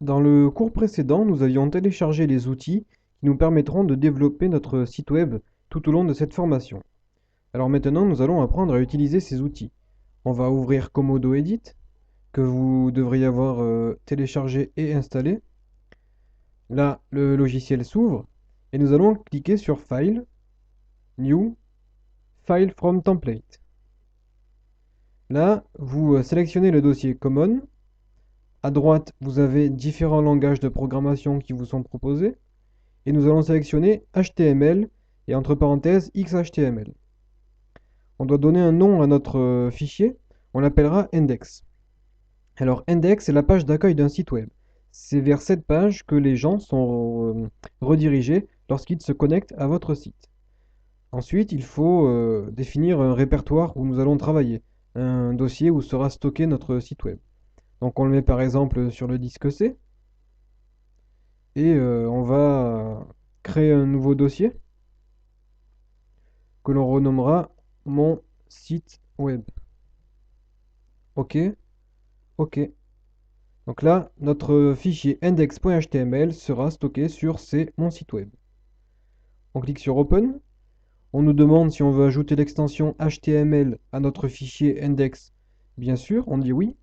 Dans le cours précédent, nous avions téléchargé les outils qui nous permettront de développer notre site web tout au long de cette formation. Alors maintenant, nous allons apprendre à utiliser ces outils. On va ouvrir Komodo Edit, que vous devriez avoir téléchargé et installé. Là, le logiciel s'ouvre et nous allons cliquer sur File, New, File from Template. Là, vous sélectionnez le dossier Common. À droite, vous avez différents langages de programmation qui vous sont proposés. Et nous allons sélectionner HTML et entre parenthèses XHTML. On doit donner un nom à notre fichier, on l'appellera index. Alors index, c'est la page d'accueil d'un site web. C'est vers cette page que les gens sont redirigés lorsqu'ils se connectent à votre site. Ensuite, il faut définir un répertoire où nous allons travailler, un dossier où sera stocké notre site web. Donc on le met par exemple sur le disque C et on va créer un nouveau dossier que l'on renommera mon site web. OK, OK. Donc là, notre fichier index.html sera stocké sur mon site web. On clique sur Open. On nous demande si on veut ajouter l'extension HTML à notre fichier index. Bien sûr, on dit oui.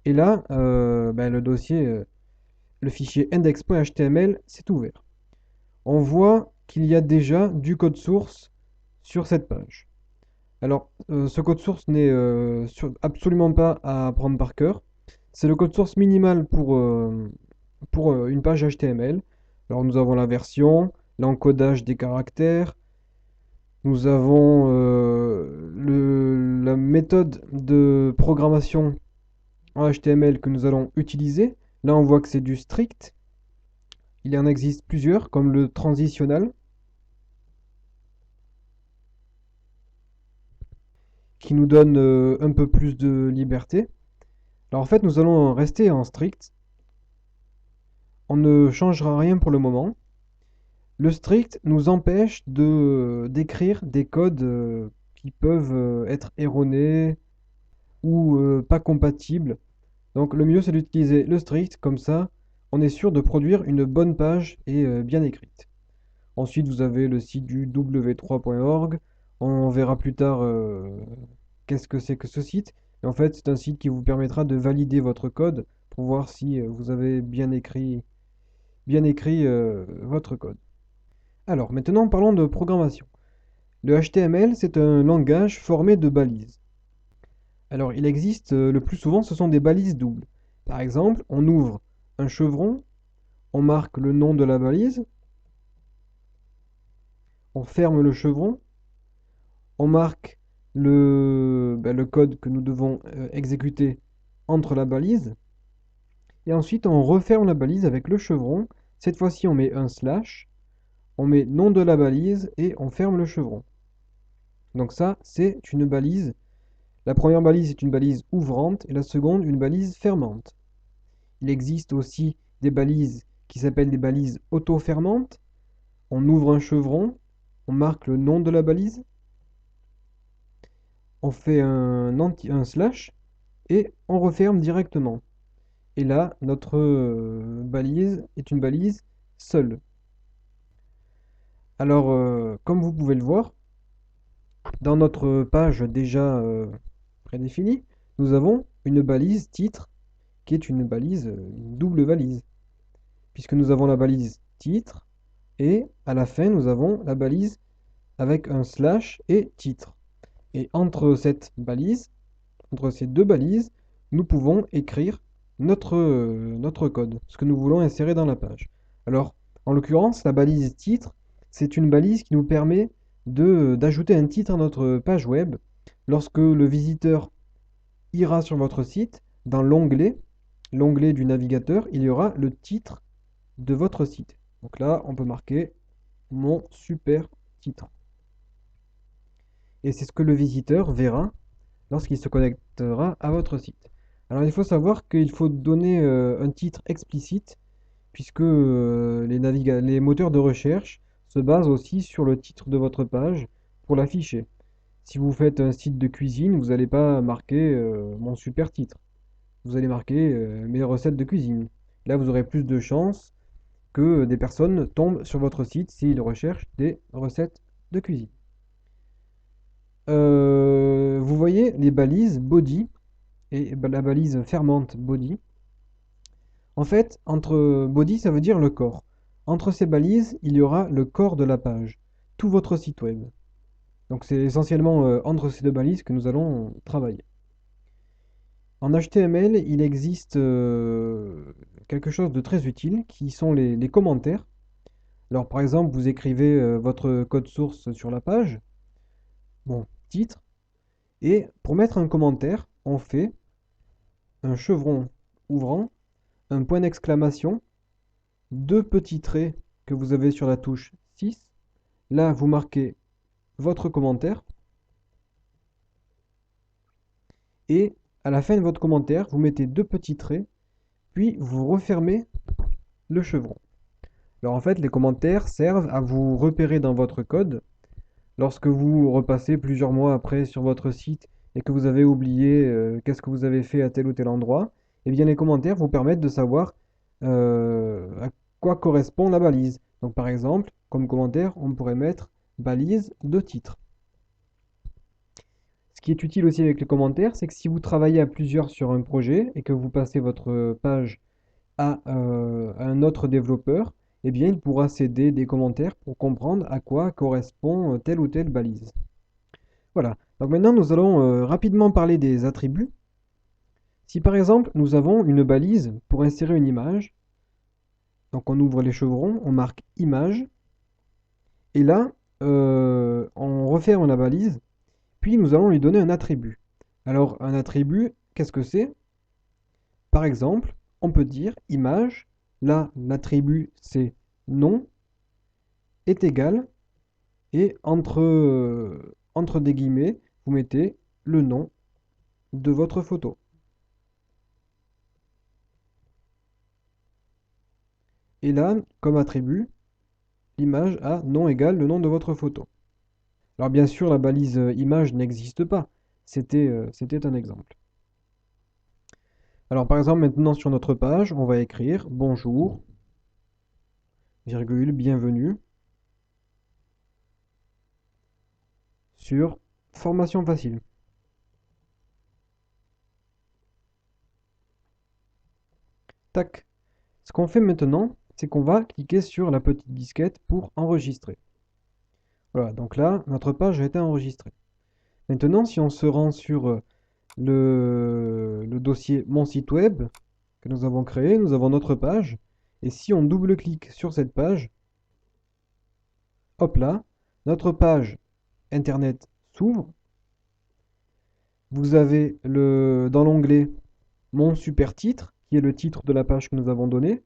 Et là, le dossier, le fichier index.html s'est ouvert. On voit qu'il y a déjà du code source sur cette page. Alors, ce code source n'est absolument pas à apprendre par cœur. C'est le code source minimal pour une page HTML. Alors, nous avons la version, l'encodage des caractères, nous avons la méthode de programmation en HTML que nous allons utiliser. Là, on voit que c'est du strict. Il y en existe plusieurs, comme le transitional, qui nous donne un peu plus de liberté. Alors en fait, nous allons rester en strict. On ne changera rien pour le moment. Le strict nous empêche d'écrire des codes qui peuvent être erronés ou pas compatibles. Donc le mieux c'est d'utiliser le strict, comme ça on est sûr de produire une bonne page et bien écrite. Ensuite vous avez le site du w3.org. On verra plus tard qu'est-ce que c'est que ce site. Et en fait c'est un site qui vous permettra de valider votre code pour voir si vous avez bien écrit votre code. Alors, maintenant parlons de programmation. Le HTML, c'est un langage formé de balises. Alors, il existe le plus souvent, ce sont des balises doubles. Par exemple, on ouvre un chevron, on marque le nom de la balise, on ferme le chevron, on marque le code que nous devons exécuter entre la balise, et ensuite on referme la balise avec le chevron. Cette fois-ci, on met un slash, on met nom de la balise et on ferme le chevron. Donc ça, c'est une balise. La première balise est une balise ouvrante et la seconde une balise fermante. Il existe aussi des balises qui s'appellent des balises auto-fermantes. On ouvre un chevron, on marque le nom de la balise, on fait un slash et on referme directement. Et là, notre balise est une balise seule. Alors, comme vous pouvez le voir, dans notre page déjà prédéfinie, nous avons une balise titre qui est une double balise, puisque nous avons la balise titre et à la fin nous avons la balise avec un slash et titre. Et entre ces deux balises, nous pouvons écrire notre code, ce que nous voulons insérer dans la page. Alors, en l'occurrence, la balise titre, c'est une balise qui nous permet d'ajouter un titre à notre page web lorsque le visiteur ira sur votre site, dans l'onglet du navigateur, il y aura le titre de votre site. Donc là, on peut marquer mon super titre. Et c'est ce que le visiteur verra lorsqu'il se connectera à votre site. Alors il faut savoir qu'il faut donner un titre explicite puisque les moteurs de recherche se basent aussi sur le titre de votre page pour l'afficher. Si vous faites un site de cuisine, vous n'allez pas marquer mon super titre. Vous allez marquer mes recettes de cuisine. Là, vous aurez plus de chances que des personnes tombent sur votre site s'ils recherchent des recettes de cuisine. Vous voyez les balises body et la balise fermante body. En fait, entre body, ça veut dire le corps. Entre ces balises, il y aura le corps de la page, tout votre site web. Donc c'est essentiellement entre ces deux balises que nous allons travailler. En HTML, il existe quelque chose de très utile qui sont les commentaires. Alors par exemple, vous écrivez votre code source sur la page, bon, titre, et pour mettre un commentaire, on fait un chevron ouvrant, un point d'exclamation, deux petits traits que vous avez sur la touche 6. Là, vous marquez votre commentaire. Et à la fin de votre commentaire, vous mettez deux petits traits, puis vous refermez le chevron. Alors en fait, les commentaires servent à vous repérer dans votre code. Lorsque vous repassez plusieurs mois après sur votre site et que vous avez oublié qu'est-ce que vous avez fait à tel ou tel endroit, eh bien les commentaires vous permettent de savoir à quoi correspond la balise. Donc par exemple, comme commentaire, on pourrait mettre balise de titre. Ce qui est utile aussi avec les commentaires, c'est que si vous travaillez à plusieurs sur un projet et que vous passez votre page à un autre développeur, eh bien, il pourra céder des commentaires pour comprendre à quoi correspond telle ou telle balise. Voilà. Donc maintenant, nous allons rapidement parler des attributs. Si par exemple, nous avons une balise pour insérer une image, donc on ouvre les chevrons, on marque image, et là, on referme la balise, puis nous allons lui donner un attribut. Alors, un attribut, qu'est-ce que c'est? Par exemple, on peut dire image, là, l'attribut c'est nom, est égal, et entre des guillemets, vous mettez le nom de votre photo. Et là, comme attribut, l'image a nom égale le nom de votre photo. Alors bien sûr, la balise image n'existe pas. C'était un exemple. Alors par exemple, maintenant sur notre page, on va écrire bonjour, virgule, bienvenue sur formation facile. Tac. Ce qu'on fait maintenant, c'est qu'on va cliquer sur la petite disquette pour enregistrer. Voilà, donc là, notre page a été enregistrée. Maintenant, si on se rend sur le dossier Mon site web que nous avons créé, nous avons notre page. Et si on double-clique sur cette page, hop là, notre page Internet s'ouvre. Vous avez dans l'onglet Mon super titre, qui est le titre de la page que nous avons donné,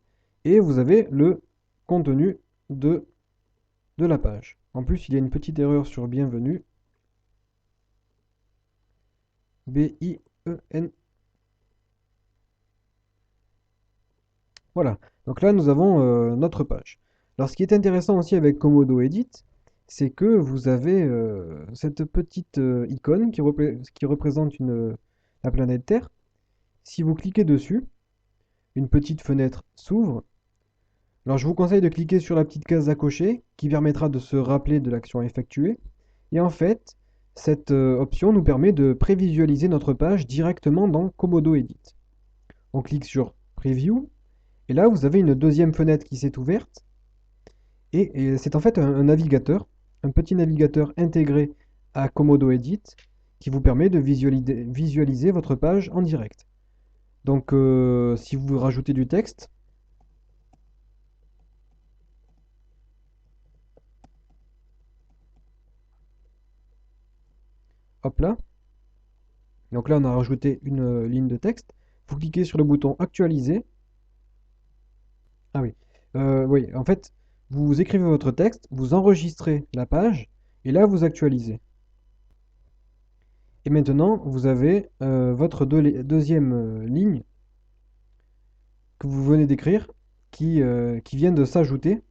et vous avez le contenu de la page. En plus, il y a une petite erreur sur bienvenue. B-I-E-N. Voilà. Donc là, nous avons notre page. Alors, ce qui est intéressant aussi avec Komodo Edit, c'est que vous avez cette petite icône qui représente la planète Terre. Si vous cliquez dessus, une petite fenêtre s'ouvre. Alors, je vous conseille de cliquer sur la petite case à cocher qui permettra de se rappeler de l'action effectuée. Et en fait, cette option nous permet de prévisualiser notre page directement dans Komodo Edit. On clique sur Preview, et là vous avez une deuxième fenêtre qui s'est ouverte, et c'est en fait un navigateur, un petit navigateur intégré à Komodo Edit qui vous permet de visualiser votre page en direct. Donc si vous rajoutez du texte, hop là, donc là on a rajouté une ligne de texte, vous cliquez sur le bouton actualiser. Ah oui, oui, en fait, vous écrivez votre texte, vous enregistrez la page, et là vous actualisez. Et maintenant, vous avez votre deuxième ligne que vous venez d'écrire qui vient de s'ajouter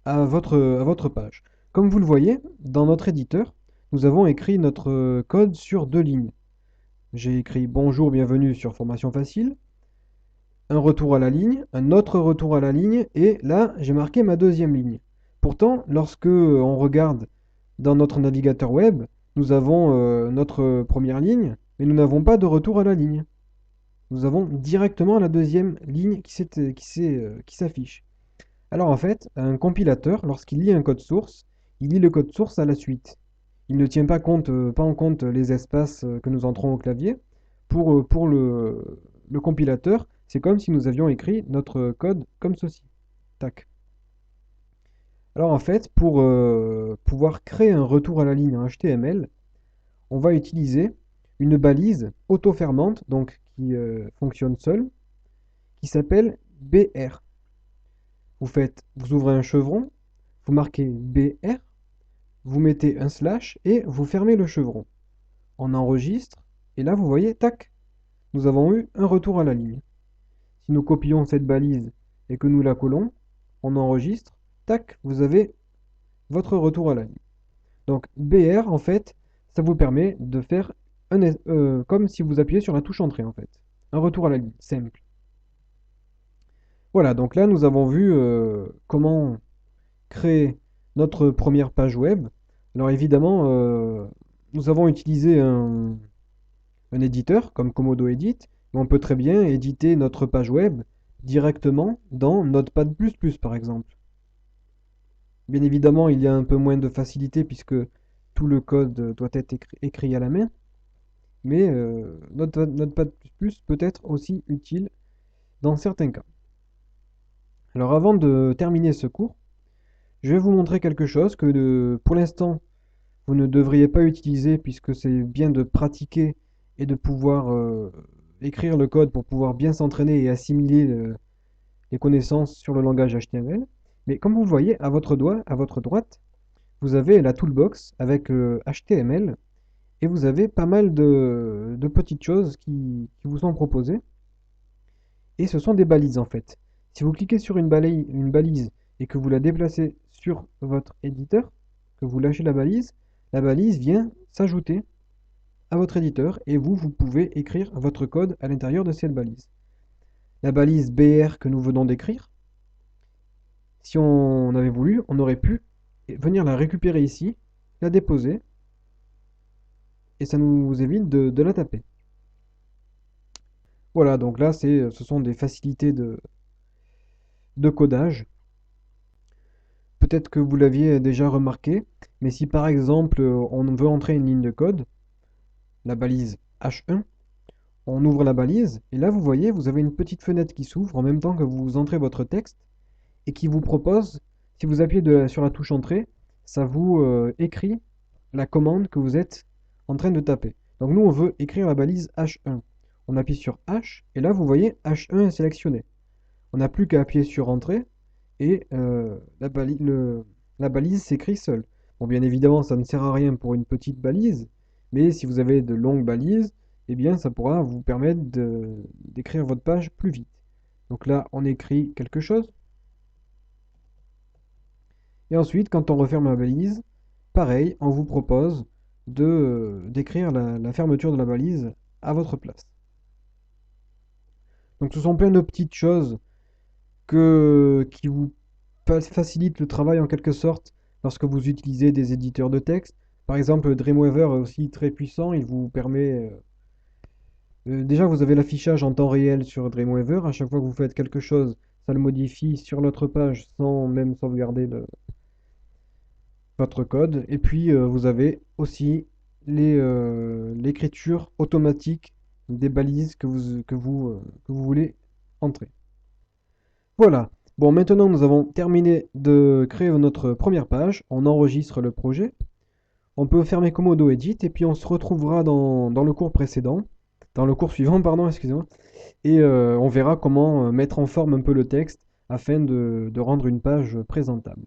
à votre page. Comme vous le voyez, dans notre éditeur, nous avons écrit notre code sur deux lignes. J'ai écrit bonjour, bienvenue sur Formation Facile. un retour à la ligne, un autre retour à la ligne, et là, j'ai marqué ma deuxième ligne. Pourtant, lorsque on regarde dans notre navigateur web, nous avons notre première ligne, mais nous n'avons pas de retour à la ligne. Nous avons directement la deuxième ligne qui s'affiche. Alors en fait, un compilateur, lorsqu'il lit un code source, il lit le code source à la suite. Il ne tient pas en compte les espaces que nous entrons au clavier. Pour le compilateur, c'est comme si nous avions écrit notre code comme ceci. Tac. Alors en fait, pour pouvoir créer un retour à la ligne en HTML, on va utiliser une balise auto-fermante, donc qui fonctionne seule, qui s'appelle BR. Vous ouvrez un chevron, vous marquez BR, vous mettez un slash et vous fermez le chevron. On enregistre et là vous voyez, tac, nous avons eu un retour à la ligne. Si nous copions cette balise et que nous la collons, on enregistre, tac, vous avez votre retour à la ligne. Donc BR en fait, ça vous permet de faire comme si vous appuyez sur la touche entrée en fait. Un retour à la ligne, simple. Voilà, donc là nous avons vu comment créer notre première page web. Alors évidemment, nous avons utilisé un éditeur comme Komodo Edit, mais on peut très bien éditer notre page web directement dans Notepad++ par exemple. Bien évidemment, il y a un peu moins de facilité puisque tout le code doit être écrit à la main, mais Notepad++ peut être aussi utile dans certains cas. Alors avant de terminer ce cours, je vais vous montrer quelque chose que pour l'instant vous ne devriez pas utiliser puisque c'est bien de pratiquer et de pouvoir écrire le code pour pouvoir bien s'entraîner et assimiler les connaissances sur le langage HTML. Mais comme vous le voyez, à votre droite, vous avez la toolbox avec HTML et vous avez pas mal de petites choses qui vous sont proposées. Et ce sont des balises en fait. Si vous cliquez sur une balise et que vous la déplacez sur votre éditeur, que vous lâchez la balise vient s'ajouter à votre éditeur et vous pouvez écrire votre code à l'intérieur de cette balise. La balise BR que nous venons d'écrire, si on avait voulu, on aurait pu venir la récupérer ici, la déposer, et ça nous évite de la taper. Voilà, donc là, ce sont des facilités de codage. Peut-être que vous l'aviez déjà remarqué, mais si par exemple on veut entrer une ligne de code, la balise H1, on ouvre la balise, et là vous voyez, vous avez une petite fenêtre qui s'ouvre en même temps que vous entrez votre texte, et qui vous propose, si vous appuyez sur la touche entrée, ça vous écrit la commande que vous êtes en train de taper. Donc nous on veut écrire la balise H1. On appuie sur H, et là vous voyez H1 est sélectionné. On n'a plus qu'à appuyer sur entrée, et la balise s'écrit seule. Bon, bien évidemment, ça ne sert à rien pour une petite balise, mais si vous avez de longues balises, eh bien, ça pourra vous permettre d'écrire votre page plus vite. Donc là, on écrit quelque chose. Et ensuite, quand on referme la balise, pareil, on vous propose d'écrire la fermeture de la balise à votre place. Donc ce sont plein de petites choses qui vous facilitent le travail en quelque sorte lorsque vous utilisez des éditeurs de texte. Par exemple, Dreamweaver est aussi très puissant, il vous permet... déjà, vous avez l'affichage en temps réel sur Dreamweaver. À chaque fois que vous faites quelque chose, ça le modifie sur notre page sans même sauvegarder votre code. Et puis, vous avez aussi l'écriture automatique des balises que vous voulez entrer. Voilà. Bon, maintenant nous avons terminé de créer notre première page. On enregistre le projet. On peut fermer Komodo Edit et puis on se retrouvera dans le cours précédent, dans le cours suivant, pardon, excusez-moi. Et on verra comment mettre en forme un peu le texte afin de rendre une page présentable.